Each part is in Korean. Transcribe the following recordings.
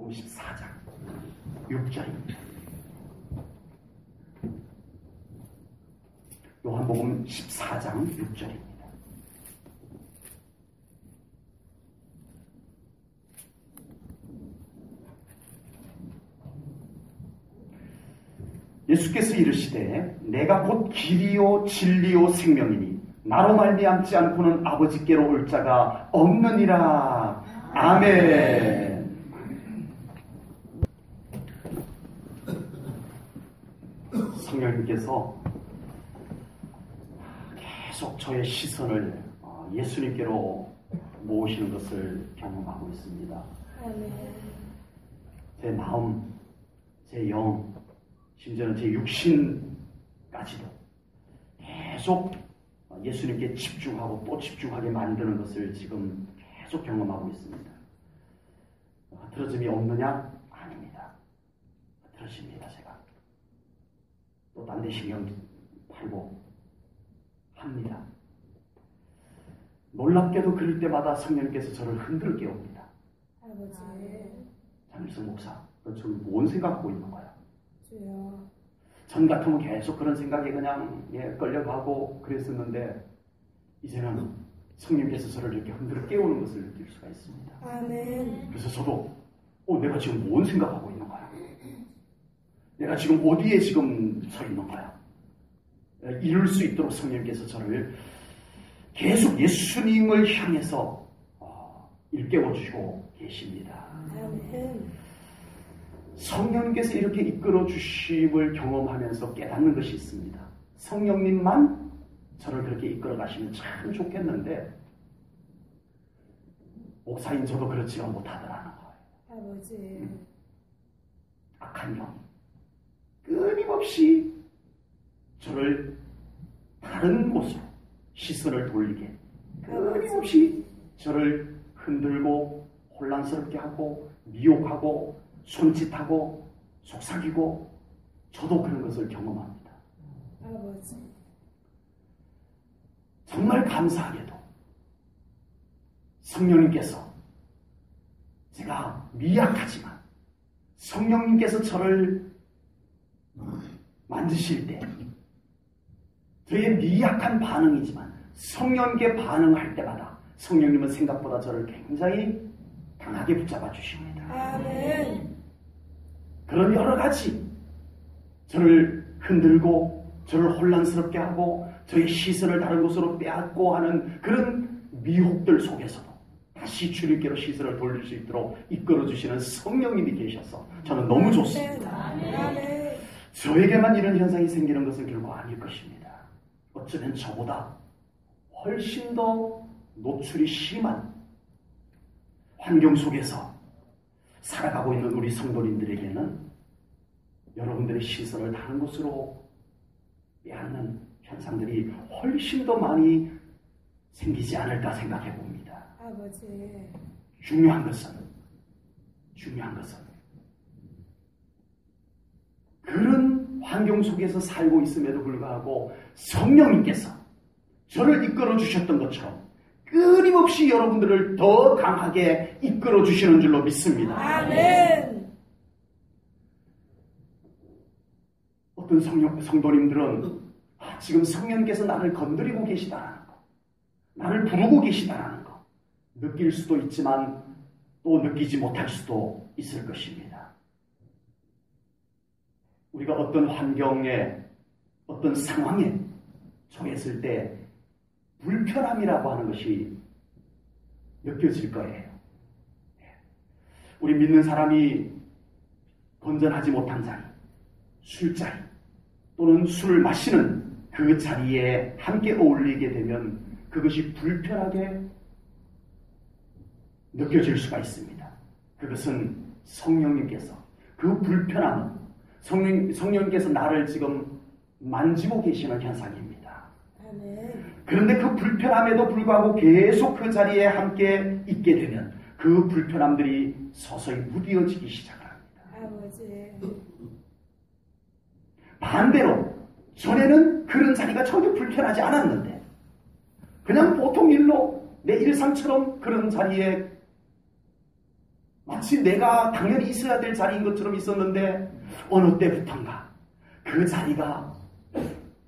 요한복음 14장 6절입니다. 요한복음 14장 6절입니다. 예수께서 이르시되 내가 곧 길이요 진리요 생명이니 나로 말미암지 않고는 아버지께로 올 자가 없느니라. 아멘. 성령님께서 계속 저의 시선을 예수님께로 모으시는 것을 경험하고 있습니다. 제 마음, 제 영, 심지어는 제 육신까지도 계속 예수님께 집중하고 또 집중하게 만드는 것을 지금 계속 경험하고 있습니다. 흐트러짐이 없느냐? 아닙니다. 흐트러집니다, 제가. 또 딴 데 신경 팔고 합니다. 놀랍게도 그럴 때마다 성령님께서 저를 흔들어 깨웁니다. 아버지. 장일성 목사, 너 지금 뭔 생각하고 있는 거야? 주여. 전 같으면 계속 그런 생각에 그냥 끌려가고 그랬었는데 이제는 성령님께서 저를 이렇게 흔들어 깨우는 것을 느낄 수가 있습니다. 아멘. 그래서 저도 내가 지금 뭔 생각하고 있는 거야? 내가 지금 어디에 지금 서 있는 거야? 이룰 수 있도록 성령님께서 저를 계속 예수님을 향해서 일깨워주시고 계십니다. 아멘. 성령님께서 이렇게 이끌어 주심을 경험하면서 깨닫는 것이 있습니다. 성령님만 저를 그렇게 이끌어 가시면 참 좋겠는데 목사인 저도 그렇지가 못하더라는 거예요. 아버지. 악한 영 끊임없이 저를 다른 곳으로 시선을 돌리게 끊임없이 저를 흔들고 혼란스럽게 하고 미혹하고 손짓하고 속삭이고 저도 그런 것을 경험합니다. 아버지. 정말 감사하게도 성령님께서 제가 미약하지만 성령님께서 저를 만드실 때 저의 미약한 반응이지만 성령님께 반응할 때마다 성령님은 생각보다 저를 굉장히 강하게 붙잡아 주십니다. 아멘. 그런 여러 가지 저를 흔들고 저를 혼란스럽게 하고 저의 시선을 다른 곳으로 빼앗고 하는 그런 미혹들 속에서도 다시 주님께로 시선을 돌릴 수 있도록 이끌어주시는 성령님이 계셔서 저는 너무 좋습니다. 아멘. 저에게만 이런 현상이 생기는 것은 결국 아닐 것입니다. 어쩌면 저보다 훨씬 더 노출이 심한 환경 속에서 살아가고 있는 우리 성도님들에게는 여러분들의 시선을 다른 곳으로 빼앗는 현상들이 훨씬 더 많이 생기지 않을까 생각해 봅니다. 아버지. 중요한 것은 그런 환경 속에서 살고 있음에도 불구하고 성령님께서 저를 이끌어 주셨던 것처럼 끊임없이 여러분들을 더 강하게 이끌어 주시는 줄로 믿습니다. 아멘. 어떤 성도님들은 지금 성령께서 나를 건드리고 계시다라는 거, 나를 부르고 계시다라는 거 느낄 수도 있지만 또 느끼지 못할 수도 있을 것입니다. 우리가 어떤 환경에 어떤 상황에 처했을 때 불편함이라고 하는 것이 느껴질 거예요. 우리 믿는 사람이 건전하지 못한 자리, 술자리 또는 술을 마시는 그 자리에 함께 어울리게 되면 그것이 불편하게 느껴질 수가 있습니다. 그것은 성령님께서 그 불편함은 성령님께서 나를 지금 만지고 계시는 현상입니다. 아멘. 그런데 그 불편함에도 불구하고 계속 그 자리에 함께 있게 되면 그 불편함들이 서서히 무뎌지기 시작합니다. 아버지. 반대로 전에는 그런 자리가 전혀 불편하지 않았는데 그냥 보통 일로 내 일상처럼 그런 자리에 마치 내가 당연히 있어야 될 자리인 것처럼 있었는데 어느 때부턴가 그 자리가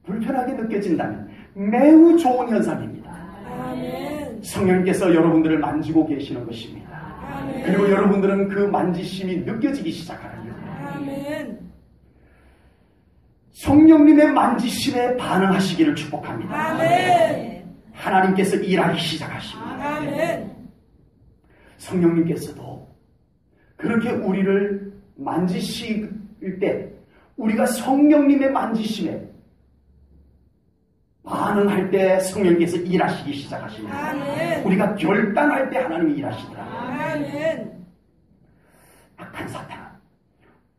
불편하게 느껴진다면 매우 좋은 현상입니다. 아멘. 성령께서 여러분들을 만지고 계시는 것입니다. 아멘. 그리고 여러분들은 그 만지심이 느껴지기 시작하는 거예요. 아멘. 성령님의 만지심에 반응하시기를 축복합니다. 아멘. 하나님께서 일하기 시작하십니다. 아멘. 성령님께서도 그렇게 우리를 만지실 때 우리가 성령님의 만지심에 반응할 때 성령께서 일하시기 시작하십니다. 아멘. 우리가 결단할 때 하나님이 일하시더라. 아멘. 악한 사탄은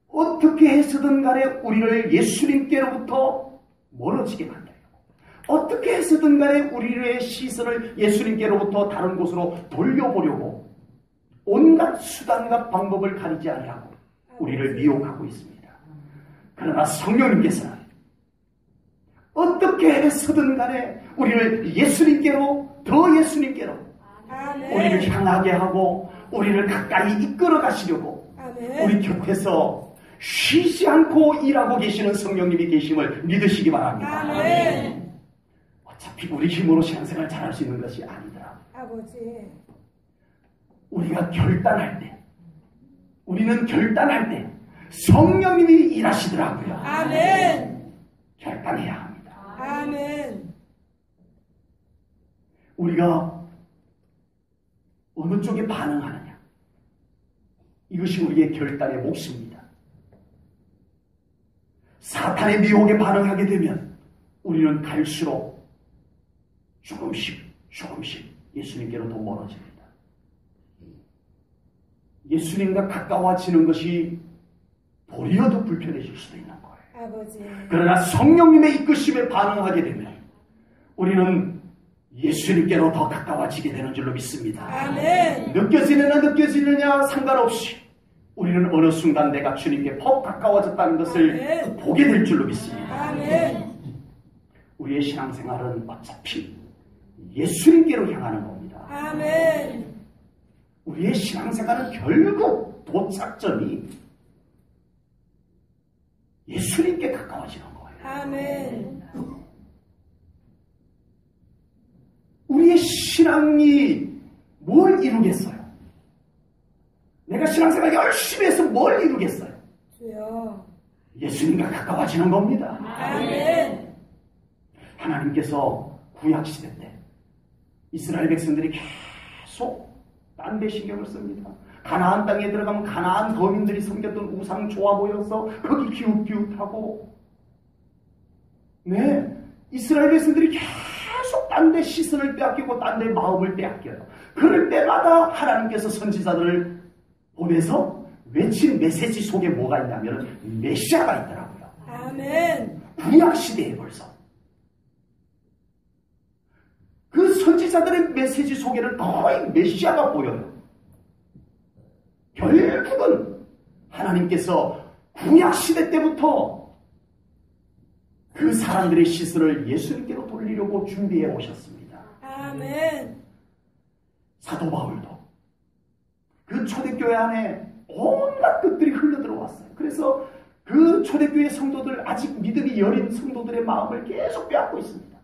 어떻게 해서든 간에 우리를 예수님께로부터 멀어지게 만들어요. 어떻게 해서든 간에 우리의 시선을 예수님께로부터 다른 곳으로 돌려보려고 온갖 수단과 방법을 가리지 아니하고 우리를 미혹하고 있습니다. 그러나 성령님께서는 어떻게 해서든 간에 우리를 예수님께로 더 예수님께로 아멘. 우리를 향하게 하고 우리를 가까이 이끌어 가시려고 아멘. 우리 곁에서 쉬지 않고 일하고 계시는 성령님이 계심을 믿으시기 바랍니다. 아멘. 어차피 우리 힘으로 신앙생활 잘할 수 있는 것이 아니더라. 아버지. 우리가 결단할 때, 우리는 결단할 때 성령님이 일하시더라고요. 아멘. 결단해야 합니다. 아멘. 우리가 어느 쪽에 반응하느냐, 이것이 우리의 결단의 몫입니다. 사탄의 미혹에 반응하게 되면 우리는 갈수록 조금씩 예수님께로 더 멀어집니다. 예수님과 가까워지는 것이 도리어 더 불편해질 수도 있는 거예요. 아버지. 그러나 성령님의 이끄심에 반응하게 되면 우리는 예수님께로 더 가까워지게 되는 줄로 믿습니다. 아멘. 느껴지느냐 상관없이 우리는 어느 순간 내가 주님께 더 가까워졌다는 것을 아멘. 보게 될 줄로 믿습니다. 아멘. 우리의 신앙생활은 어차피 예수님께로 향하는 겁니다. 아멘. 우리의 신앙생활은 결국 도착점이 예수님께 가까워지는 거예요. 아멘. 우리의 신앙이 뭘 이루겠어요? 내가 신앙생활 열심히 해서 뭘 이루겠어요? 주여. 예수님과 가까워지는 겁니다. 아멘. 하나님께서 구약시대 때 이스라엘 백성들이 계속 딴 데 신경을 씁니다. 가나안 땅에 들어가면 가나안 거민들이 섬겼던 우상 좋아 보여서 거기 기웃기웃하고, 네, 이스라엘 백성들이 계속 딴 데 시선을 빼앗기고 딴 데 마음을 빼앗겨요. 그럴 때마다 하나님께서 선지자들을 보내서 외친 메시지 속에 뭐가 있냐면 메시아가 있더라고요. 아멘. 구약시대에 벌써 그 선지자들의 메시지 속에는 거의 메시아가 보여요. 결국은 하나님께서 구약시대 때부터 그 사람들의 시선을 예수님께로 돌리려고 준비해 오셨습니다. 아멘. 사도 바울도 그 초대교회 안에 온갖 것들이 흘러들어왔어요. 그래서 그 초대교회 성도들, 아직 믿음이 여린 성도들의 마음을 계속 빼앗고 있습니다.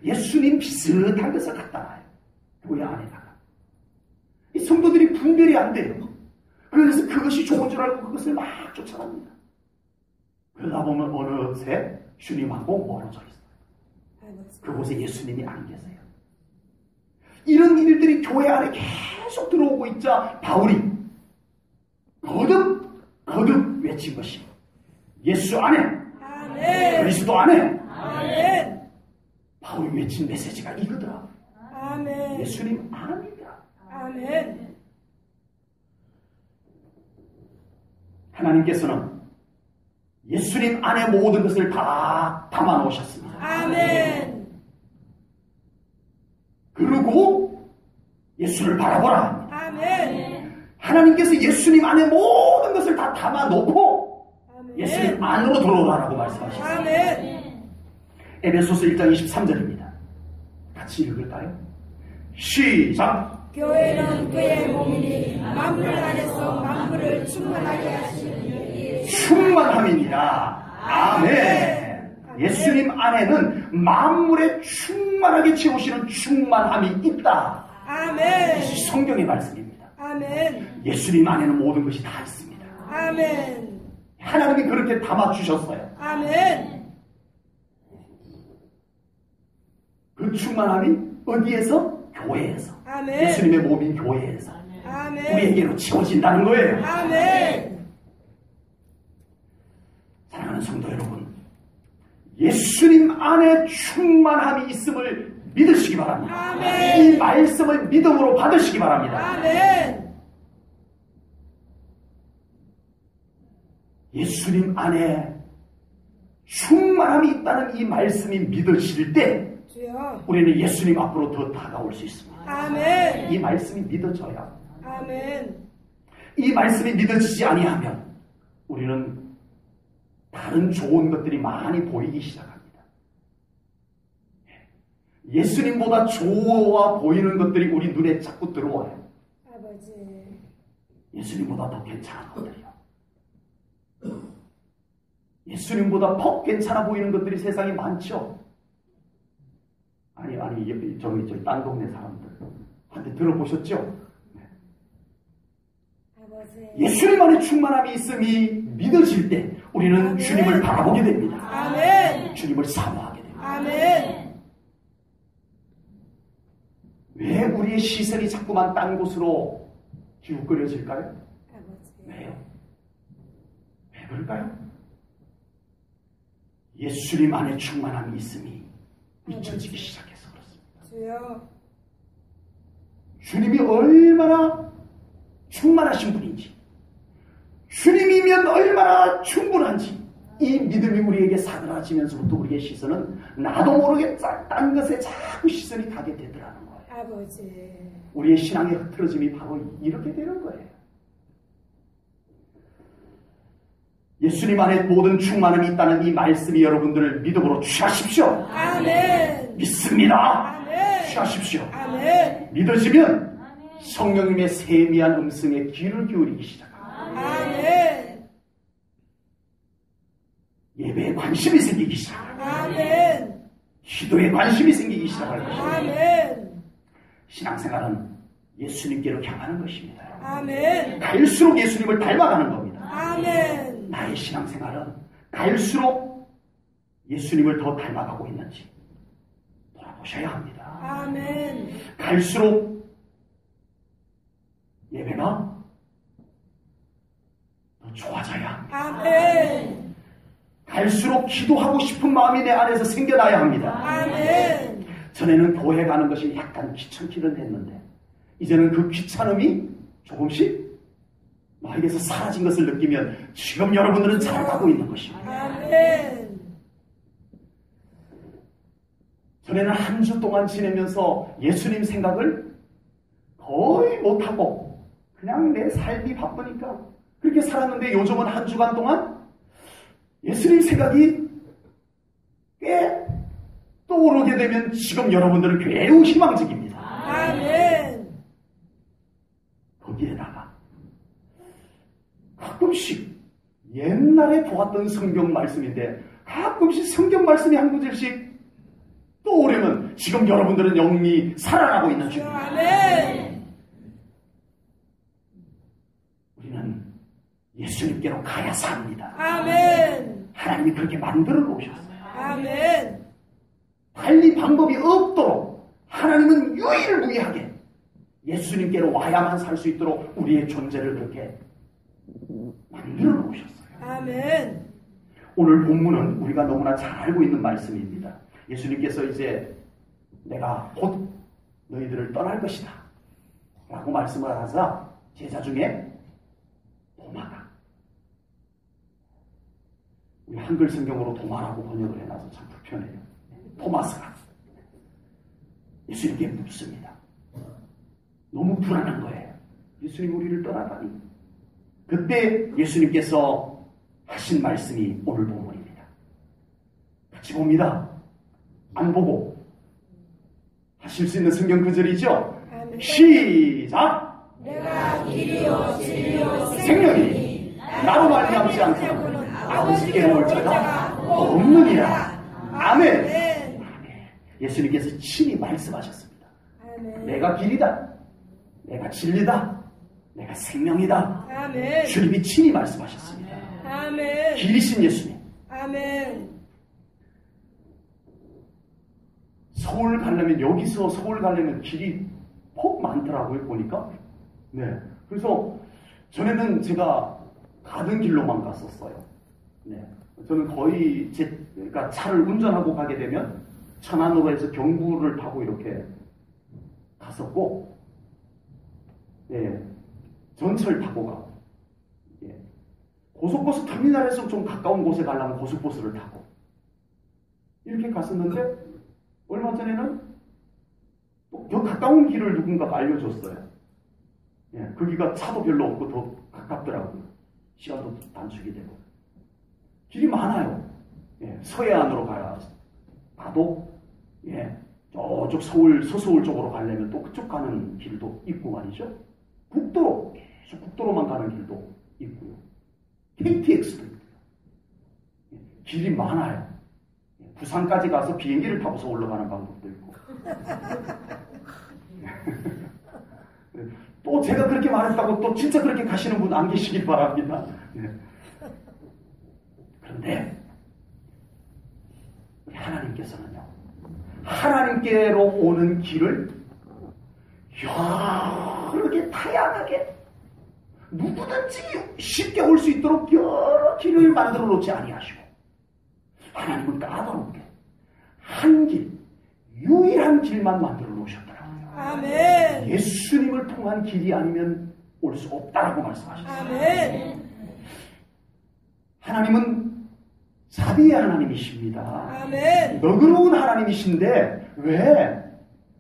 예수님 비슷한 것을 갖다 놔요. 교회 안에다가. 이 성도들이 분별이 안 돼요. 그래서 그것이 좋은 줄 알고 그것을 막 쫓아갑니다. 그러다 보면 어느새 주님하고 멀어져 있어요. 그곳에 예수님이 안 계세요. 이런 일들이 교회 안에 계속 들어오고 있자 바울이 거듭 외친 것이 예수 안에, 아멘. 그리스도 안에, 아멘. 바울이 외친 메시지가 이거더라. 아멘. 예수님 안이다. 아멘. 하나님께서는 예수님 안에 모든 것을 다 담아 놓으셨습니다. 아멘. 그리고 예수를 바라보라. 아멘. 하나님께서 예수님 안에 모든 것을 다 담아 놓고 아멘. 예수님 안으로 들어오라라고 말씀하셨습니다. 아멘. 에베소서 1장 23절입니다. 같이 읽을까요? 시작! 교회는 그의 몸이니 만물 안에서 만물을 충만하게 하시는 충만함입니다. 아멘. 예수님 안에는 만물에 충만하게 채우시는 충만함이 있다. 아멘. 이것이 성경의 말씀입니다. 아멘. 예수님 안에는 모든 것이 다 있습니다. 아멘. 하나님이 그렇게 담아주셨어요. 아멘. 그 충만함이 어디에서? 교회에서. 아멘. 예수님의 몸인 교회에서 아멘. 우리에게로 채워진다는 거예요. 아멘. 사랑하는 성도 여러분, 예수님 안에 충만함이 있음을 믿으시기 바랍니다. 아멘. 이 말씀을 믿음으로 받으시기 바랍니다. 아멘. 예수님 안에 충만함이 있다는 이 말씀이 믿어질 때 주여. 우리는 예수님 앞으로 더 다가올 수 있습니다. 아멘. 이 말씀이 믿어져야, 아멘. 이 말씀이 믿어지지 아니하면 우리는 다른 좋은 것들이 많이 보이기 시작합니다. 예수님보다 좋아 보이는 것들이 우리 눈에 자꾸 들어와요. 아버지. 예수님보다 더 괜찮은 것들이요. 예수님보다 더 괜찮아 보이는 것들이 세상에 많죠. 아니 저기 딴 동네 사람들한테 들어보셨죠? 아버지. 예수님 안에 충만함이 있음이 믿어질 때 우리는 아멘. 주님을 바라보게 됩니다. 아멘. 주님을 사모하게 됩니다. 아멘. 왜 우리의 시선이 자꾸만 딴 곳으로 기웃거려질까요? 아버지. 왜요? 왜 그럴까요? 예수님 안에 충만함이 있음이 잊혀지기 시작해서 그렇습니다. 주여. 주님이 얼마나 충만하신 분인지, 주님이면 얼마나 충분한지 이 믿음이 우리에게 사그라지면서부터 우리의 시선은 나도 모르게 딴 것에 자꾸 시선이 가게 되더라는 거예요. 아버지. 우리의 신앙의 흐트러짐이 바로 이렇게 되는 거예요. 예수님 안에 모든 충만함이 있다는 이 말씀이 여러분들을 믿음으로 취하십시오. 아멘. 믿습니다. 아멘. 취하십시오. 아멘. 믿어지면 성령님의 세미한 음성에 귀를 기울이기 시작합니다. 아멘. 예배에 관심이 생기기 시작합니다. 아멘. 기도에 관심이 생기기 시작할 것입니다. 아멘. 신앙생활은 예수님께로 향하는 것입니다. 아멘. 갈수록 예수님을 닮아가는 겁니다. 아멘. 나의 신앙생활은 갈수록 예수님을 더 닮아가고 있는지 돌아보셔야 합니다. 아멘. 갈수록 예배가 더 좋아져야 합니다. 아멘. 갈수록 기도하고 싶은 마음이 내 안에서 생겨나야 합니다. 아멘. 전에는 교회 가는 것이 약간 귀찮기는 했는데 이제는 그 귀찮음이 조금씩 나에게서 사라진 것을 느끼면 지금 여러분들은 잘 가고 있는 것입니다. 아멘. 전에는 한 주 동안 지내면서 예수님 생각을 거의 못하고 그냥 내 삶이 바쁘니까 그렇게 살았는데 요즘은 한 주간 동안 예수님 생각이 꽤 떠오르게 되면 지금 여러분들은 매우 희망적입니다. 아멘. 거기에다가 가끔씩 옛날에 보았던 성경 말씀인데 가끔씩 성경 말씀이 한 구절씩 떠오르면 지금 여러분들은 영이 살아나고 있는 중입니다. 아멘. 우리는 예수님께로 가야 삽니다. 아멘. 하나님이 그렇게 만들어 놓으셨어요. 아멘. 달리 방법이 없도록 하나님은 유일무이하게 예수님께로 와야만 살 수 있도록 우리의 존재를 그렇게 만들어 놓으셨어요. 아멘. 오늘 본문은 우리가 너무나 잘 알고 있는 말씀입니다. 예수님께서 이제 내가 곧 너희들을 떠날 것이다 라고 말씀을 하사 제자 중에 도마가, 우리 한글 성경으로 도마라고 번역을 해놔서 참 불편해요. 토마스가 예수님께 묻습니다. 너무 불안한 거예요. 예수님 우리를 떠나다니. 그때 예수님께서 하신 말씀이 오늘 본문입니다. 같이 봅니다. 안 보고 하실 수 있는 성경 구절이죠? 아멘. 아멘. 시작. 내가 길이요 진리요 생명이니 나로 말미암지 않고는 아버지께로 올 자가 없느니라. 아멘. 아멘. 예수님께서 친히 말씀하셨습니다. 아멘. 내가 길이다. 내가 진리다. 내가 생명이다. 아멘. 주님이 친히 말씀하셨습니다. 아멘. 길이신 예수님. 아멘. 서울 가려면, 여기서 서울 가려면 길이 폭 많더라고요, 보니까. 네. 그래서 전에는 제가 가는 길로만 갔었어요. 네. 저는 거의 그러니까 차를 운전하고 가게 되면 천안으로 해서 경부를 타고 이렇게 갔었고, 예. 전철 타고 가고, 예. 고속버스 터미널에서 좀 가까운 곳에 가려면 고속버스를 타고, 이렇게 갔었는데, 얼마 전에는 더 가까운 길을 누군가가 알려줬어요. 예, 거기가 차도 별로 없고 더 가깝더라고요. 시간도 단축이 되고. 길이 많아요. 예, 서해안으로 가도, 예, 저쪽 서서울 쪽으로 가려면 또 그쪽 가는 길도 있고 말이죠. 국도로, 계속 국도로만 가는 길도 있고요. KTX도 있고요. 예, 길이 많아요. 부산까지 가서 비행기를 타고서 올라가는 방법도 있고. 또 제가 그렇게 말했다고 또 진짜 그렇게 가시는 분 안 계시길 바랍니다. 그런데 우리 하나님께서는요, 하나님께로 오는 길을 여러 개 다양하게 누구든지 쉽게 올 수 있도록 여러 길을 만들어 놓지 아니하시고, 하나님은 까다롭게 한 길, 유일한 길만 만들어 놓으셨더라고요. 아멘. 예수님을 통한 길이 아니면 올 수 없다라고 말씀하셨어요. 아멘. 하나님은 자비의 하나님이십니다. 아멘. 너그러운 하나님이신데 왜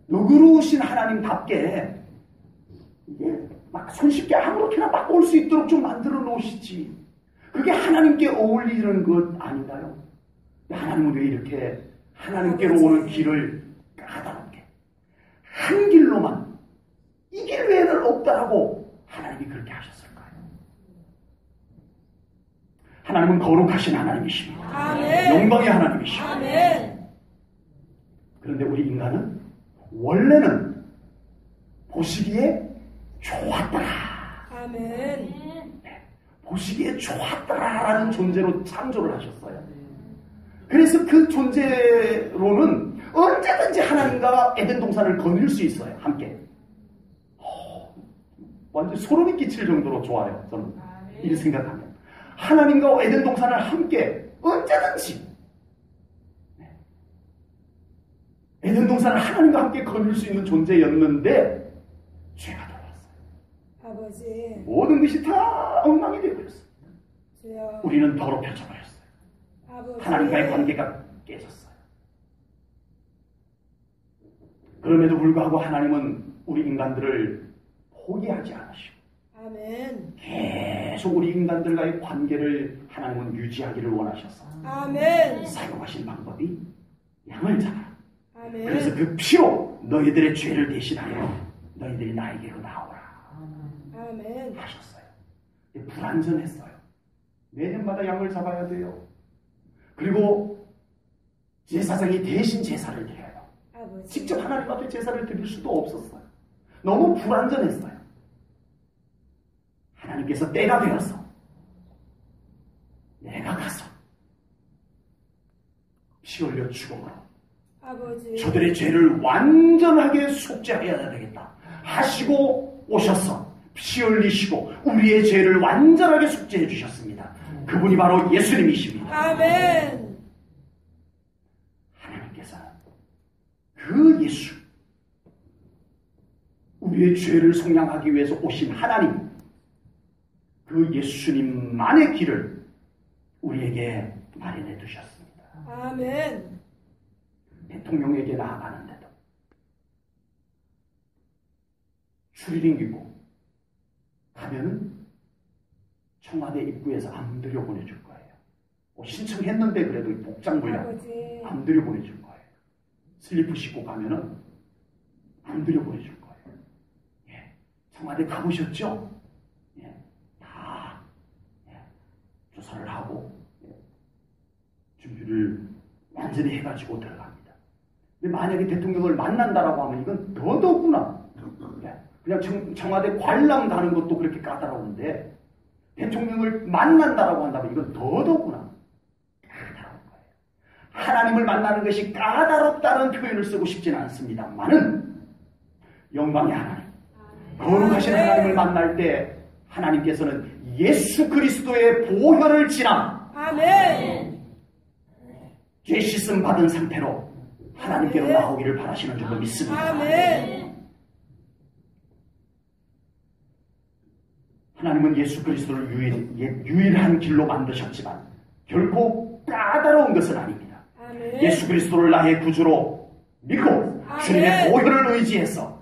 너그러우신 하나님답게 이게 막 손쉽게 아무렇게나 막 올 수 있도록 좀 만들어 놓으시지. 그게 하나님께 어울리는 것 아닌가요? 하나님은 왜 이렇게 하나님께로 오는 길을 까다롭게 한 길로만, 이 길 외에는 없다라고 하나님이 그렇게 하셨을까요? 하나님은 거룩하신 하나님이십니다. 아멘. 영광의 하나님이십니다. 아멘. 그런데 우리 인간은 원래는 보시기에 좋았더라. 아멘. 보시기에 좋았더라라는 존재로 창조를 하셨어요. 그래서 그 존재로는 언제든지 하나님과 에덴 동산을 거닐 수 있어요. 함께. 완전 소름이 끼칠 정도로 좋아요. 저는 이 생각하면 하나님과 에덴 동산을 함께 언제든지, 에덴 동산을 하나님과 함께 거닐 수 있는 존재였는데 죄가 들어왔어요. 아버지. 모든 것이 다 엉망이 되어버렸어요. 주여. 우리는 더럽혀져 버렸어요. 아버지. 하나님과의 관계가 깨졌어요. 그럼에도 불구하고 하나님은 우리 인간들을 포기하지 않으시고 아멘. 계속 우리 인간들과의 관계를 하나님은 유지하기를 원하셔서 아멘. 사용하신 방법이 양을 잡아라. 아멘. 그래서 그 피로 너희들의 죄를 대신하여 너희들이 나에게로 나오라 아멘. 하셨어요. 불완전했어요. 매년마다 양을 잡아야 돼요. 그리고 제사장이 대신 제사를 드려요. 아버지. 직접 하나님 앞에 제사를 드릴 수도 없었어요. 너무 불완전했어요. 하나님께서 때가 되어서 내가 가서 피 흘려 죽음으로 아버지. 저들의 죄를 완전하게 속죄해야 되겠다 하시고 오셔서 피 흘리시고 우리의 죄를 완전하게 속죄해 주셨습니다. 그분이 바로 예수님이십니다. 아멘. 하나님께서는 그 예수, 우리의 죄를 속량하기 위해서 오신 하나님, 그 예수님만의 길을 우리에게 마련해 두셨습니다. 아멘. 대통령에게 나아가는데도 추리닝 입고 가면은 청와대 입구에서 안 들여보내줄 거예요. 신청했는데 그래도 복장 물량 아버지. 안 들여보내줄 거예요. 슬리퍼 신고 가면은 안 들여보내줄 거예요. 청와대 가보셨죠? 예, 다 조사를 하고 준비를 완전히 해가지고 들어갑니다. 근데 만약에 대통령을 만난다라고 하면 이건 더더구나. 그냥 청와대 관람 가는 것도 그렇게 까다로운데 대통령을 만난다라고 한다면 이건 더더구나 까다로운 거예요. 하나님을 만나는 것이 까다롭다는 표현을 쓰고 싶지는 않습니다만은 영광의 하나님, 거룩하신 하나님을 만날 때 하나님께서는 예수 그리스도의 보혈을 지나 아멘. 죄 씻음 받은 상태로 하나님께로 나오기를 바라시는 줄로 믿습니다. 아멘. 하나님은 예수 그리스도를 유일한 길로 만드셨지만 결코 까다로운 것은 아닙니다. 아멘. 예수 그리스도를 나의 구주로 믿고 주님의 보혈을 의지해서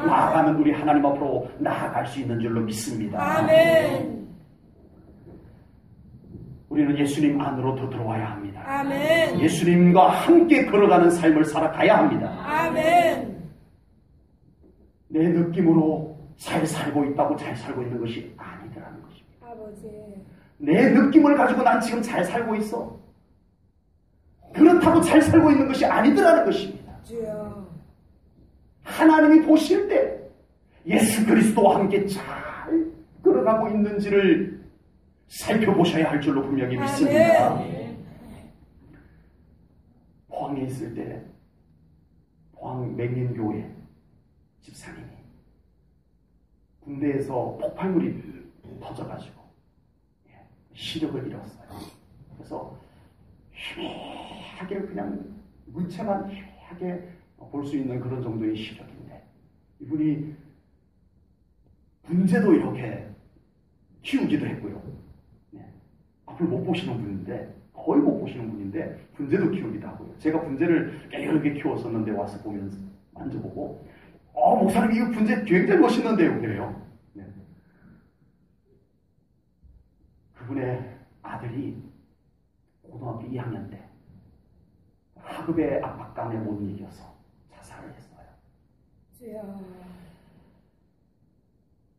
나아가면 우리 하나님 앞으로 나아갈 수 있는 줄로 믿습니다. 아멘. 우리는 예수님 안으로 더 들어와야 합니다. 아멘. 예수님과 함께 걸어가는 삶을 살아가야 합니다. 아멘. 내 느낌으로 잘 살고 있다고 잘 살고 있는 것이 아니더라는 것입니다. 아버지. 내 느낌을 가지고 난 지금 잘 살고 있어. 그렇다고 잘 살고 있는 것이 아니더라는 것입니다. 주여. 하나님이 보실 때 예수 그리스도와 함께 잘 걸어가고 있는지를 살펴보셔야 할 줄로 분명히 믿습니다. 포항에 있을 때 포항 맹린교회 집사님이 군대에서 폭발물이 터져가지고 시력을 잃었어요. 그래서 희미하게 그냥 물체만 희미하게 볼 수 있는 그런 정도의 시력인데 이분이 분재도 이렇게 키우기도 했고요. 앞을 못 보시는 분인데 거의 못 보시는 분인데 분재도 키우기도 하고요. 제가 분재를 여러 개 키웠었는데 와서 보면서 만져보고 목사님 이거 분재 굉장히 멋있는데요. 그래요. 네. 그분의 아들이 고등학교 2학년 때 학업의 압박감에 못 이겨서 자살을 했어요. 주여.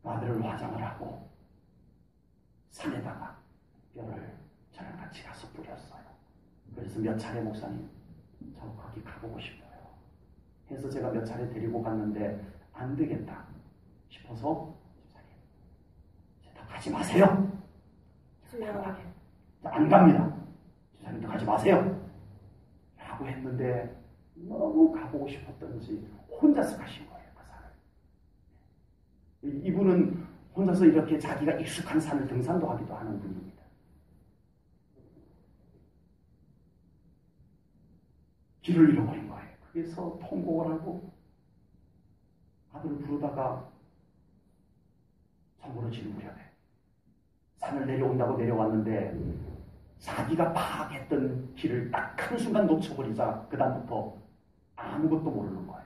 아들을 화장을 하고 산에다가 뼈를 저랑 같이 가서 뿌렸어요. 그래서 몇 차례 목사님 저 거기 가보고 싶어요 해서 제가 몇 차례 데리고 갔는데 안 되겠다 싶어서 집사님 더 가지 마세요. 안 갑니다. 집사님도 가지 마세요 라고 했는데 너무 가보고 싶었던지 혼자서 가신 거예요. 그 산을. 이분은 혼자서 이렇게 자기가 익숙한 산을 등산도 하기도 하는 분입니다. 길을 잃어버린 거예요. 그래서 통곡을 하고 아들을 부르다가 저물어지는 무렵에 산을 내려온다고 내려왔는데 자기가 파악했던 길을 딱 한순간 놓쳐버리자 그 다음부터 아무것도 모르는 거예요.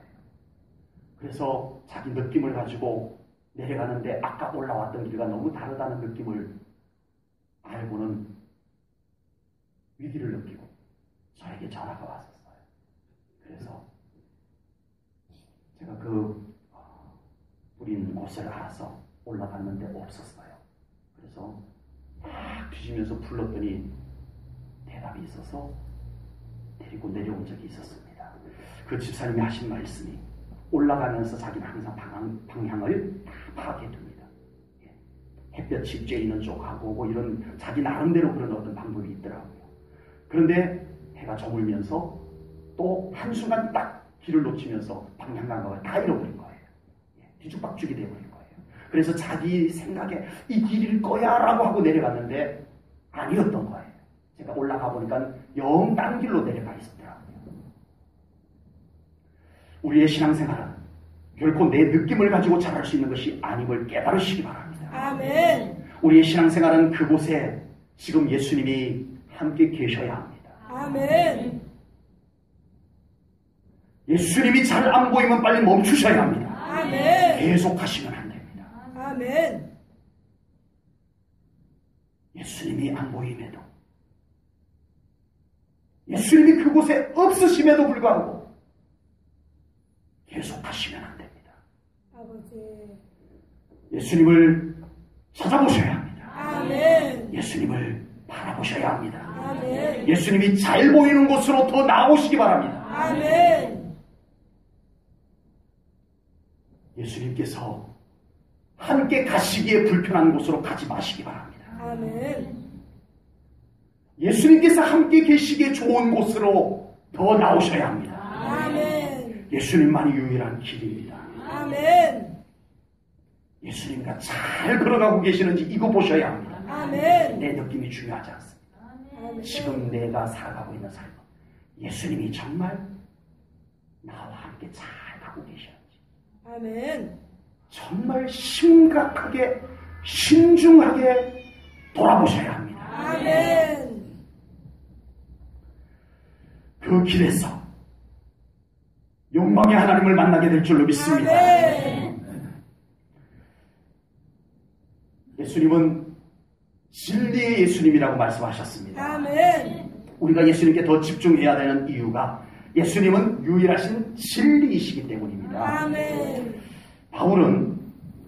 그래서 자기 느낌을 가지고 내려가는데 아까 올라왔던 길과 너무 다르다는 느낌을 알고는 위기를 느끼고 저에게 전화가 왔었어요. 그래서 제가 그 뿌린 곳을 알아서 올라갔는데 없었어요. 그래서 막 뒤지면서 불렀더니 대답이 있어서 데리고 내려온 적이 있었습니다. 그 집사님이 하신 말씀이 올라가면서 자기는 항상 방향을 다 파악해 둡니다. 햇볕이 쬐이는 쪽하고 뭐 이런 자기 나름대로 그런 어떤 방법이 있더라고요. 그런데 해가 저물면서 또 한순간 딱 길을 놓치면서 방향 감각을 다 잃어버린 거예요. 뒤죽박죽이 되어버린 거예요. 그래서 자기 생각에 이 길일 거야 라고 하고 내려갔는데 아니었던 거예요. 제가 올라가 보니까 영 딴 길로 내려가 있었더라고요. 우리의 신앙생활은 결코 내 느낌을 가지고 잘할 수 있는 것이 아님을 깨달으시기 바랍니다. 아멘. 우리의 신앙생활은 그곳에 지금 예수님이 함께 계셔야 합니다. 아멘. 예수님이 잘 안 보이면 빨리 멈추셔야 합니다. 아멘. 계속 하시면 안 됩니다. 아멘. 예수님이 안 보임에도 예수님이 그곳에 없으심에도 불구하고 계속 하시면 안 됩니다. 아버지. 예수님을 찾아보셔야 합니다. 아멘. 예수님을 바라보셔야 합니다. 아멘. 예수님이 잘 보이는 곳으로 더 나오시기 바랍니다. 아멘. 예수님께서 함께 가시기에 불편한 곳으로 가지 마시기 바랍니다. 아멘. 예수님께서 함께 계시기에 좋은 곳으로 더 나오셔야 합니다. 아멘. 예수님만이 유일한 길입니다. 아멘. 예수님과 잘 걸어가고 계시는지 이거 보셔야 합니다. 아멘. 내 느낌이 중요하지 않습니다. 아멘. 지금 내가 살아가고 있는 삶은 예수님이 정말 나와 함께 잘 가고 계셔야지. 아멘. 정말 심각하게 신중하게 돌아보셔야 합니다. 아멘. 그 길에서 영광의 하나님을 만나게 될 줄로 믿습니다. 아멘. 예수님은 진리의 예수님이라고 말씀하셨습니다. 아멘. 우리가 예수님께 더 집중해야 되는 이유가 예수님은 유일하신 진리이시기 때문입니다. 아멘. 바울은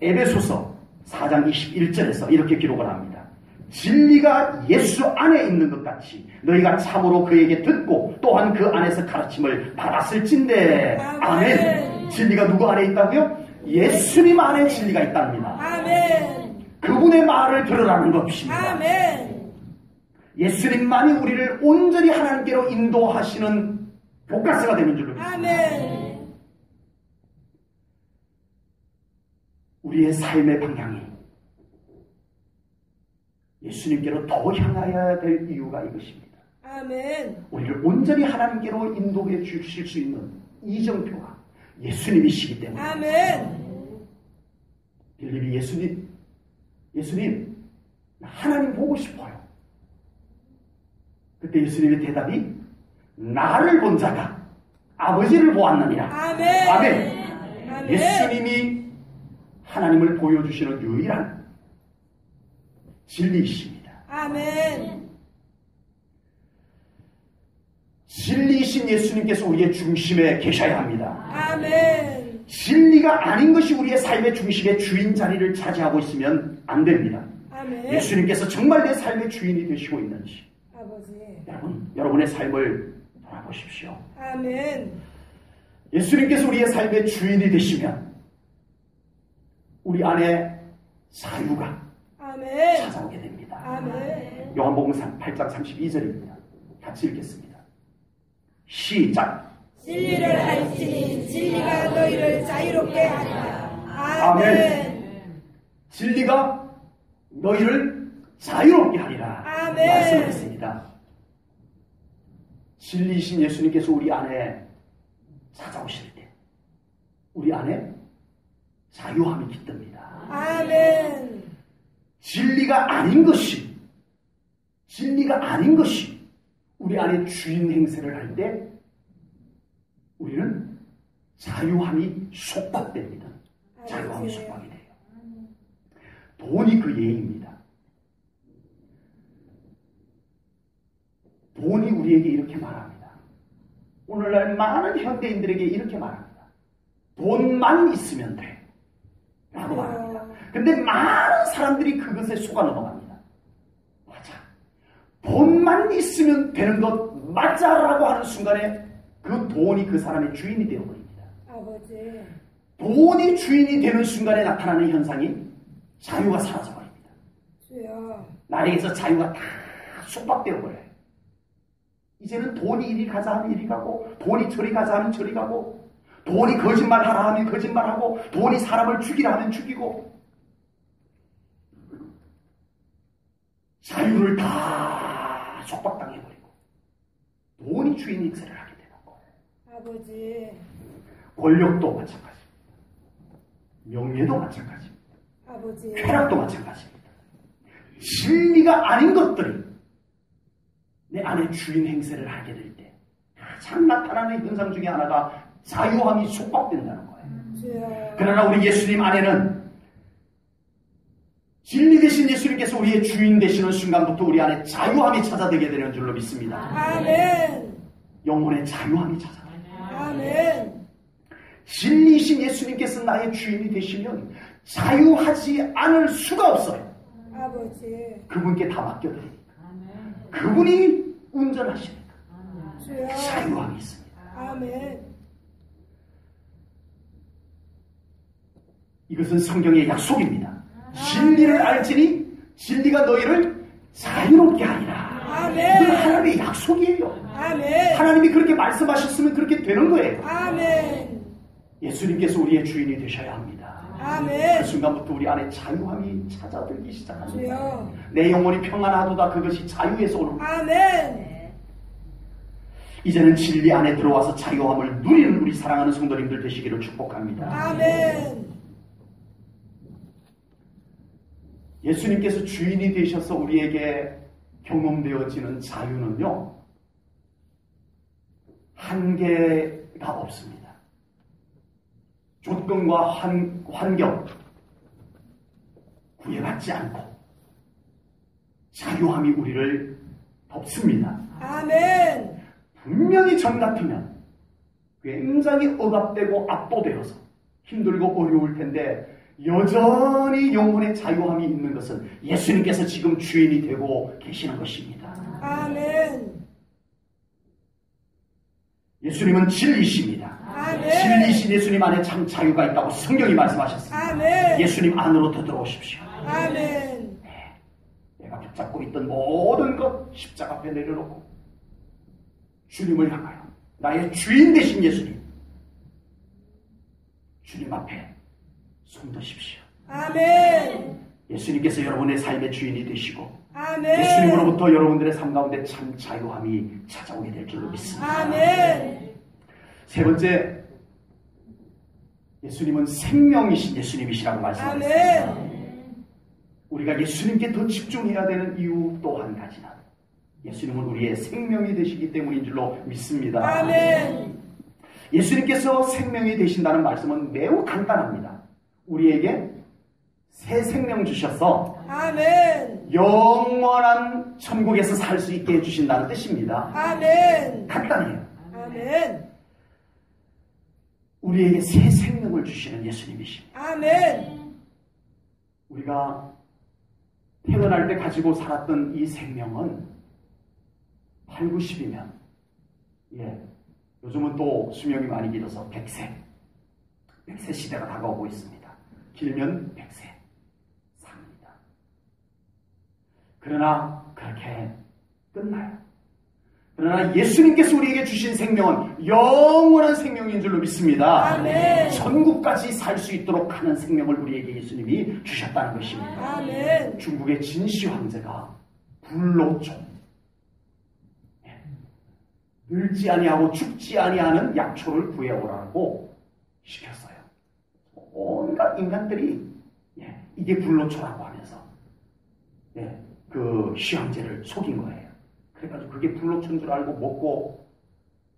에베소서 4장 21절에서 이렇게 기록을 합니다. 진리가 예수 안에 있는 것 같이 너희가 참으로 그에게 듣고 또한 그 안에서 가르침을 받았을진데. 아멘. 진리가 누구 안에 있다고요? 예수님 안에 진리가 있답니다. 아멘. 그분의 말을 들으라는 것입니다. 아멘. 예수님만이 우리를 온전히 하나님께로 인도하시는 교과서가 되는 줄로 믿습니다. 아멘. 우리의 삶의 방향이 예수님께로 더 향하여야 될 이유가 이것입니다. 아멘. 우리를 온전히 하나님께로 인도해 주실 수 있는 이정표가 예수님이시기 때문에. 아멘. 빌립이 예수님, 하나님 보고 싶어요. 그때 예수님의 대답이 나를 본 자가 아버지를 보았느니라. 아멘. 아멘. 아멘. 예수님이 하나님을 보여주시는 유일한 진리이십니다. 아멘. 진리이신 예수님께서 우리의 중심에 계셔야 합니다. 아멘. 진리가 아닌 것이 우리의 삶의 중심의 주인 자리를 차지하고 있으면 안 됩니다. 아멘. 예수님께서 정말 내 삶의 주인이 되시고 있는지 아버지. 여러분의 삶을 돌아보십시오. 아멘. 예수님께서 우리의 삶의 주인이 되시면 우리 안에 자유가 아멘. 찾아오게 됩니다. 아멘. 요한복음 8장 32절입니다. 같이 읽겠습니다. 시작. 진리를 알지니 진리가 너희를 자유롭게 하리라. 아멘. 진리가 너희를 자유롭게 하리라. 아멘. 말씀하셨습니다. 진리이신 예수님께서 우리 안에 찾아오실 때 우리 안에 자유함이 깃듭니다. 아멘. 진리가 아닌 것이 우리 안에 주인 행세를 할 때 우리는 자유함이 속박됩니다. 자유함이 속박이 돼요. 돈이 그 예입니다. 돈이 우리에게 이렇게 말합니다. 오늘날 많은 현대인들에게 이렇게 말합니다. 돈만 있으면 돼. 라고 말합니다. 근데 많은 사람들이 그것에 속아 넘어갑니다. 맞아. 돈만 있으면 되는 것 맞아라고 하는 순간에 그 돈이 그 사람의 주인이 되어버립니다. 아버지. 돈이 주인이 되는 순간에 나타나는 현상이 자유가 사라져버립니다. 주여. 나에게서 자유가 다 속박되어버려요. 이제는 돈이 이리 가자 하면 이리 가고, 돈이 저리 가자 하면 저리 가고, 돈이 거짓말하라 하면 거짓말하고, 돈이 사람을 죽이라 하면 죽이고, 자유를 다 속박당해버리고 돈이 주인 행세를 하게 되는 거예요. 아버지. 권력도 마찬가지입니다. 명예도 마찬가지입니다. 아버지. 쾌락도 마찬가지입니다. 진리가 아닌 것들이 내 안에 주인 행세를 하게 될 때 가장 나타나는 현상 중에 하나가 자유함이 속박된다는 거예요. 주여. 그러나 우리 예수님 안에는 진리 되신 예수님께서 우리의 주인 되시는 순간부터 우리 안에 자유함이 찾아들게 되는 줄로 믿습니다. 아멘. 영혼의 자유함이 찾아들게. 아멘. 진리이신 예수님께서 나의 주인이 되시면 자유하지 않을 수가 없어요. 아버지. 그분께 다 맡겨드리니까. 그분이 운전하시니까 주여. 자유함이 있습니다. 아멘. 이것은 성경의 약속입니다. 진리를 알지니 진리가 너희를 자유롭게 하리라. 아멘. 이건 하나님의 약속이에요. 아멘. 하나님이 그렇게 말씀하셨으면 그렇게 되는 거예요. 아멘. 예수님께서 우리의 주인이 되셔야 합니다. 그 아멘. 순간부터 우리 안에 자유함이 찾아들기 시작합니다. 주여. 내 영혼이 평안하도다. 그것이 자유에서 오는 거예요. 아멘. 이제는 진리 안에 들어와서 자유함을 누리는 우리 사랑하는 성도님들 되시기를 축복합니다. 아멘. 예수님께서 주인이 되셔서 우리에게 경험되어지는 자유는요, 한계가 없습니다. 조건과 환경 구애받지 않고 자유함이 우리를 덮습니다. 아멘. 분명히 전 같으면 굉장히 억압되고 압도되어서 힘들고 어려울 텐데 여전히 영혼의 자유함이 있는 것은 예수님께서 지금 주인이 되고 계시는 것입니다. 아멘. 예수님은 진리십니다. 아멘. 진리신 예수님 안에 참 자유가 있다고 성경이 말씀하셨습니다. 아멘. 예수님 안으로 들어오십시오. 아멘. 내가 붙잡고 있던 모든 것 십자가 앞에 내려놓고 주님을 향하여 나의 주인 되신 예수님, 주님 앞에 손드십시오. 아멘. 예수님께서 여러분의 삶의 주인이 되시고 아멘. 예수님으로부터 여러분들의 삶 가운데 참 자유함이 찾아오게 될 줄로 믿습니다. 아멘. 세 번째, 예수님은 생명이신 예수님이시라고 말씀하셨습니다. 아멘. 우리가 예수님께 더 집중해야 되는 이유 또 한 가지는 예수님은 우리의 생명이 되시기 때문인 줄로 믿습니다. 아멘. 예수님께서 생명이 되신다는 말씀은 매우 간단합니다. 우리에게 새 생명 주셔서 아멘. 영원한 천국에서 살 수 있게 해주신다는 뜻입니다. 아멘. 간단해요. 아멘. 우리에게 새 생명을 주시는 예수님이십니다. 아멘. 우리가 태어날 때 가지고 살았던 이 생명은 8, 90이면 요즘은 또 수명이 많이 길어서 100세 시대가 다가오고 있습니다. 길면 100세 삽니다. 그러나 그렇게 끝나요. 그러나 예수님께서 우리에게 주신 생명은 영원한 생명인 줄로 믿습니다. 아멘. 천국까지 살 수 있도록 하는 생명을 우리에게 예수님이 주셨다는 것입니다. 아멘. 중국의 진시 황제가 불로초, 늙지 아니하고 죽지 아니하는 약초를 구해오라고 시켰어요. 온갖 인간들이 이게 불로초라고 하면서 그 시황제를 속인 거예요. 그래가지고 그게 불로초인 줄 알고 먹고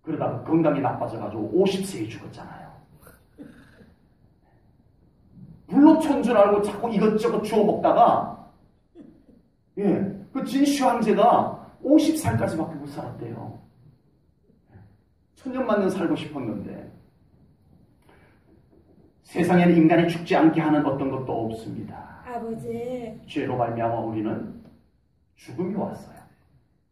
그러다가 건강이 나빠져가지고 50세에 죽었잖아요. 불로초인 줄 알고 자꾸 이것저것 주워 먹다가 그 진시 황제가 50살까지밖에 못 살았대요. 천년만년 살고 싶었는데 세상에는 인간이 죽지 않게 하는 어떤 것도 없습니다. 아버지. 죄로 말미암아 우리는 죽음이 왔어요.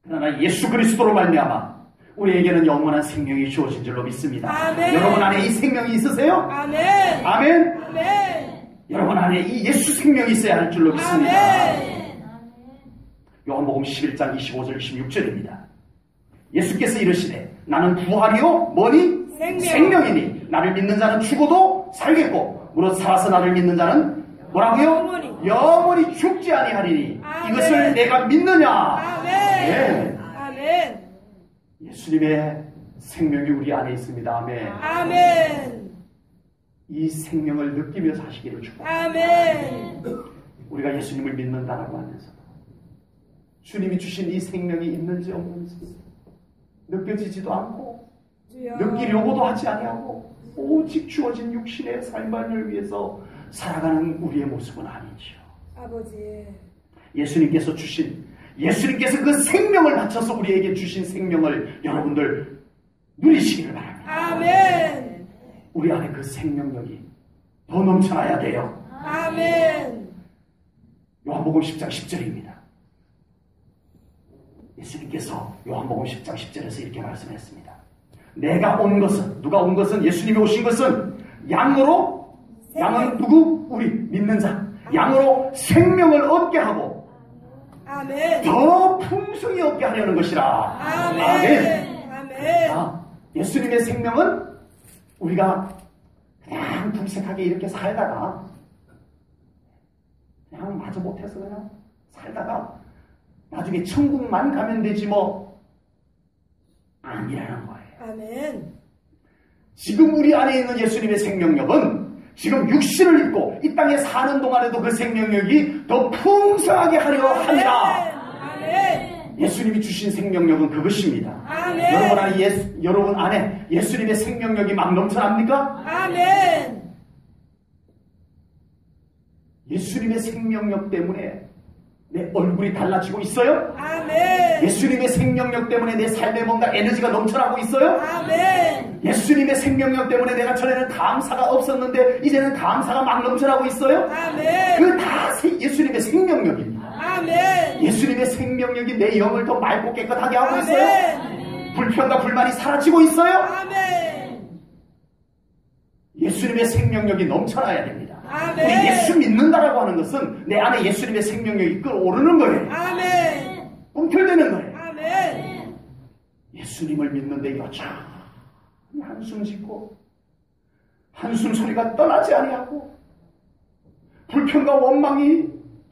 그러나 예수 그리스도로 말미암아 우리에게는 영원한 생명이 주어진 줄로 믿습니다. 아멘. 여러분 안에 이 생명이 있으세요? 아멘. 아멘. 아멘. 여러분 안에 이 예수 생명이 있어야 할 줄로 믿습니다. 아멘. 요한복음 11장 25절 26절입니다. 예수께서 이르시되 나는 부활이요 뭐니? 생명이니 나를 믿는 자는 죽어도 살겠고 무릇 살아서 나를 믿는 자는 뭐라고요? 영원히 죽지 아니하리니 아멘. 이것을 내가 믿느냐? 아멘. 아멘. 예수님의 생명이 우리 안에 있습니다. 아멘. 아멘. 이 생명을 느끼며 사시기를 축복합니다. 아멘. 우리가 예수님을 믿는다라고 하면서 주님이 주신 이 생명이 있는지 없는지 느껴지지도 않고 주여. 느끼려고도 하지 아니하고 오직 주어진 육신의 삶을 위해서 살아가는 우리의 모습은 아니죠. 아버지. 예수님께서 그 생명을 바쳐서 우리에게 주신 생명을 여러분들 누리시기를 바랍니다. 아멘. 우리 안에 그 생명력이 더 넘쳐나야 돼요. 아멘. 아멘. 요한복음 10장 10절입니다. 예수님께서 요한복음 10장 10절에서 이렇게 말씀했습니다. 내가 온 것은, 누가 온 것은, 예수님이 오신 것은 양으로, 양은 누구? 우리 믿는 자. 양으로 생명을 얻게 하고 아멘. 더 풍성히 얻게 하려는 것이라. 아멘. 아멘. 자, 예수님의 생명은 우리가 그냥 궁색하게 이렇게 살다가 그냥 마저 못해서 그냥 살다가 나중에 천국만 가면 되지 뭐 아니라는 거예요. 아멘. 지금 우리 안에 있는 예수님의 생명력은 지금 육신을 입고 이 땅에 사는 동안에도 그 생명력이 더 풍성하게 하려 합니다. 아멘. 예수님이 주신 생명력은 그것입니다. 아멘. 여러분 안에 예수님의 생명력이 막 넘쳐납니까? 아멘. 예수님의 생명력 때문에 내 얼굴이 달라지고 있어요? 아멘. 예수님의 생명력 때문에 내 삶에 뭔가 에너지가 넘쳐나고 있어요? 아멘. 예수님의 생명력 때문에 내가 전에는 감사가 없었는데 이제는 감사가 막 넘쳐나고 있어요? 아멘. 그 다 예수님의 생명력입니다. 아멘. 예수님의 생명력이 내 영을 더 맑고 깨끗하게 하고 있어요? 아멘. 불평과 불만이 사라지고 있어요? 아멘. 예수님의 생명력이 넘쳐나야 됩니다. 아멘. 우리 예수 믿는다라고 하는 것은 내 안에 예수님의 생명력이 끌어오르는 거예요. 아멘. 꿈틀대는 거예요. 아멘. 예수님을 믿는데 여전히 한숨 짓고 한숨 소리가 떠나지 아니하고 불평과 원망이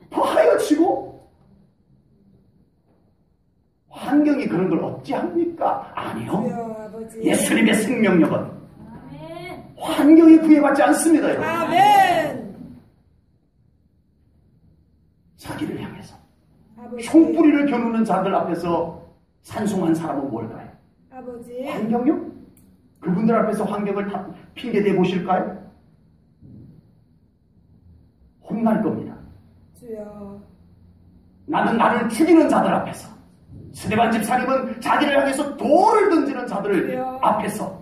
더하여지고 환경이 그런 걸 어찌합니까? 아니요. 주여 아버지. 예수님의 생명력은 환경에 구애받지 않습니다. 여러분. 아멘. 자기를 향해서 아버지. 총뿌리를 겨누는 자들 앞에서 찬송한 사람은 뭘까요? 아버지. 환경요? 그분들 앞에서 환경을 다 핑계대 보실까요? 혼날 겁니다. 주여. 나는 나를 죽이는 자들 앞에서, 스데반 집사님은 자기를 향해서 돌을 던지는 자들 주여. 앞에서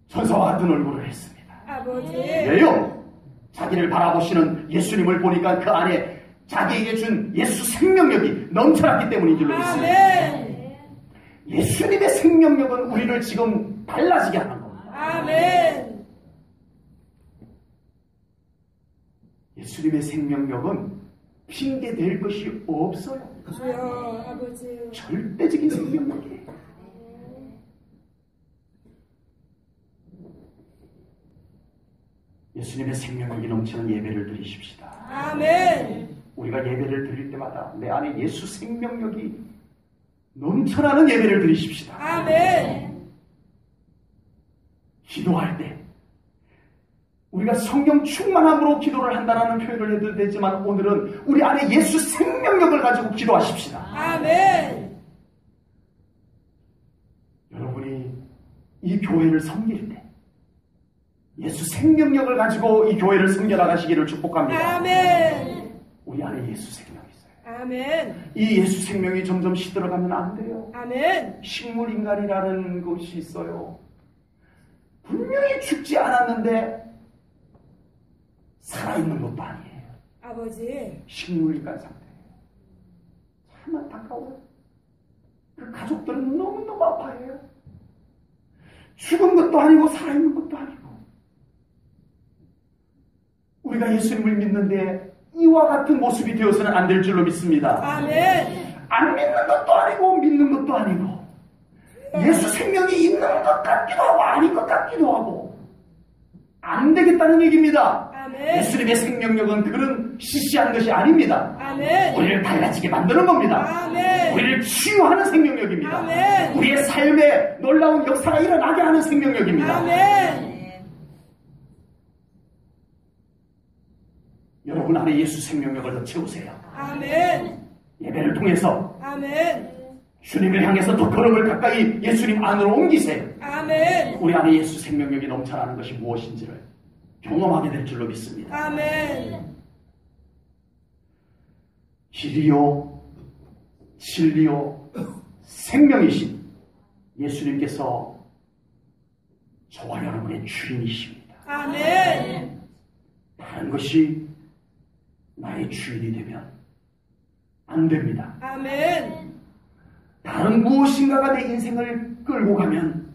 천사와 같은 얼굴을 했습니다. 아버지. 왜요? 자기를 바라보시는 예수님을 보니까 그 안에 자기에게 준 예수 생명력이 넘쳐났기 때문인 줄로 믿습니다. 아멘. 예수님의 생명력은 우리를 지금 달라지게 하는 겁니다. 아멘. 예수님의 생명력은 핑계 댈 것이 없어요. 주여 아버지. 절대적인 생명력이에요. 예수님의 생명력이 넘치는 예배를 드리십시다. 아멘. 우리가 예배를 드릴 때마다 내 안에 예수 생명력이 넘쳐나는 예배를 드리십시다. 아멘. 기도할 때 우리가 성령 충만함으로 기도를 한다는 표현을 해도 되지만 오늘은 우리 안에 예수 생명력을 가지고 기도하십시다. 아멘. 여러분이 이 교회를 섬길 때 예수 생명력을 가지고 이 교회를 섬겨 나가시기를 축복합니다. 아멘. 우리 안에 예수 생명이 있어요. 아멘. 이 예수 생명이 점점 시들어가면 안 돼요. 아멘. 식물인간이라는 것이 있어요. 분명히 죽지 않았는데 살아있는 것도 아니에요. 아버지. 식물인간 상태예요. 참 안타까워요. 그 가족들은 너무너무 아파해요. 죽은 것도 아니고 살아있는 것도 아니고. 우리가 예수님을 믿는데 이와 같은 모습이 되어서는 안 될 줄로 믿습니다. 아멘. 안 믿는 것도 아니고 믿는 것도 아니고 예수 생명이 있는 것 같기도 하고 아닌 것 같기도 하고 안 되겠다는 얘기입니다. 아멘. 예수님의 생명력은 그런 시시한 것이 아닙니다. 아멘. 우리를 달라지게 만드는 겁니다. 아멘. 우리를 치유하는 생명력입니다. 아멘. 우리의 삶에 놀라운 역사가 일어나게 하는 생명력입니다. 아멘. 여러분 안에 예수 생명력을 더 채우세요. 아멘. 예배를 통해서 아멘. 주님을 향해서 더 걸음을 가까이 예수님 안으로 옮기세요. 아멘. 우리 안에 예수 생명력이 넘쳐나는 것이 무엇인지를 경험하게 될 줄로 믿습니다. 아멘. 길이요 진리요 생명이신 예수님께서 저와 여러분의 주인이십니다. 아멘. 다른 것이 나의 주인이 되면 안 됩니다. 아멘. 다른 무엇인가가 내 인생을 끌고 가면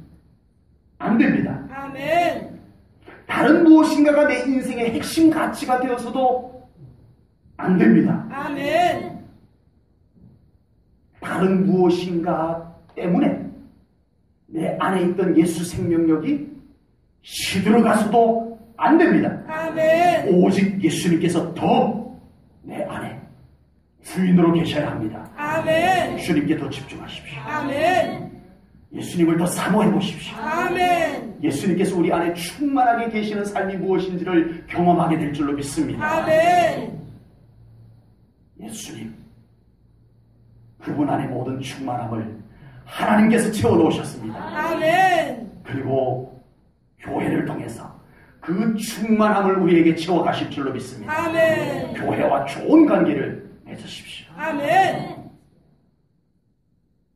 안 됩니다. 아멘. 다른 무엇인가가 내 인생의 핵심 가치가 되어서도 안 됩니다. 아멘. 다른 무엇인가 때문에 내 안에 있던 예수 생명력이 시들어가서도 안 됩니다. 아멘. 오직 예수님께서 더 내 안에 주인으로 계셔야 합니다. 아멘. 주님께 더 집중하십시오. 아멘. 예수님을 더 사모해 보십시오. 아멘. 예수님께서 우리 안에 충만하게 계시는 삶이 무엇인지를 경험하게 될 줄로 믿습니다. 아멘. 예수님, 그분 안에 모든 충만함을 하나님께서 채워놓으셨습니다. 아멘. 그리고 교회를 통해서 그 충만함을 우리에게 채워가실 줄로 믿습니다. 아멘. 교회와 좋은 관계를 맺으십시오. 아멘.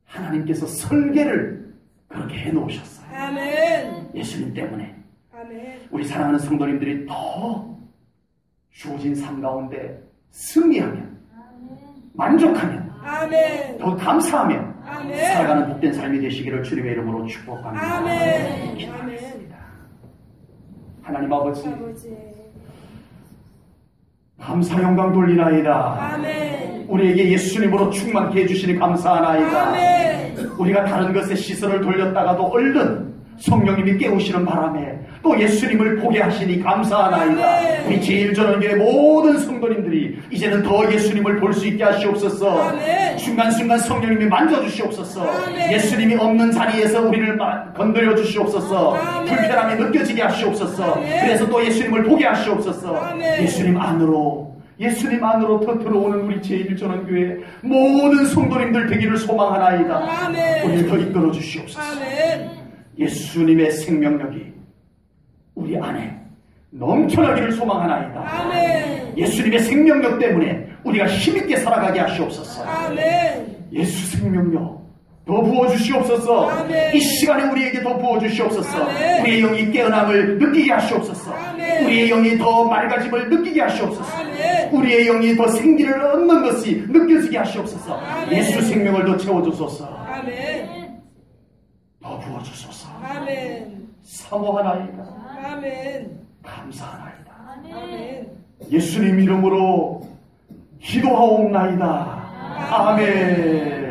하나님께서 설계를 그렇게 해놓으셨어요. 아멘. 예수님 때문에 아멘. 우리 사랑하는 성도님들이 더 주어진 삶 가운데 승리하면, 만족하면, 아멘. 더 감사하며 아멘. 살아가는 복된 삶이 되시기를 주님의 이름으로 축복합니다. 아멘. 기도하겠습니다. 하나님 아버지, 아버지. 감사 영광 돌리나이다. 아멘. 우리에게 예수님으로 충만케 해주시니 감사하나이다. 아멘. 우리가 다른 것에 시선을 돌렸다가도 얼른 성령님이 깨우시는 바람에 또 예수님을 보게 하시니 감사하나이다. 아멘. 우리 제일전원교회 모든 성도님들이 이제는 더 예수님을 볼 수 있게 하시옵소서. 아멘. 순간순간 성령님이 만져주시옵소서. 아멘. 예수님이 없는 자리에서 우리를 건드려 주시옵소서. 아멘. 불편함이 느껴지게 하시옵소서. 아멘. 그래서 또 예수님을 보게 하시옵소서. 아멘. 예수님 안으로 더 들어오는 우리 제1전원교회 모든 성도님들 되기를 소망하나이다. 아멘. 우리를 더 이끌어 주시옵소서. 아멘. 예수님의 생명력이 우리 안에 넘쳐나기를 소망하나이다. 아멘. 예수님의 생명력 때문에 우리가 힘있게 살아가게 하시옵소서. 아멘. 예수 생명력 더 부어주시옵소서. 아멘. 이 시간에 우리에게 더 부어주시옵소서. 아멘. 우리의 영이 깨어남을 느끼게 하시옵소서. 아멘. 우리의 영이 더 맑아짐을 느끼게 하시옵소서. 아멘. 우리의 영이 더 생기를 얻는 것이 느껴지게 하시옵소서. 아멘. 예수 생명을 더 채워주소서. 아멘. 더 부어주소서. 아멘. 사모하나이다. 아멘. 감사하나이다. 아멘. 예수님 이름으로 기도하옵나이다. 아멘.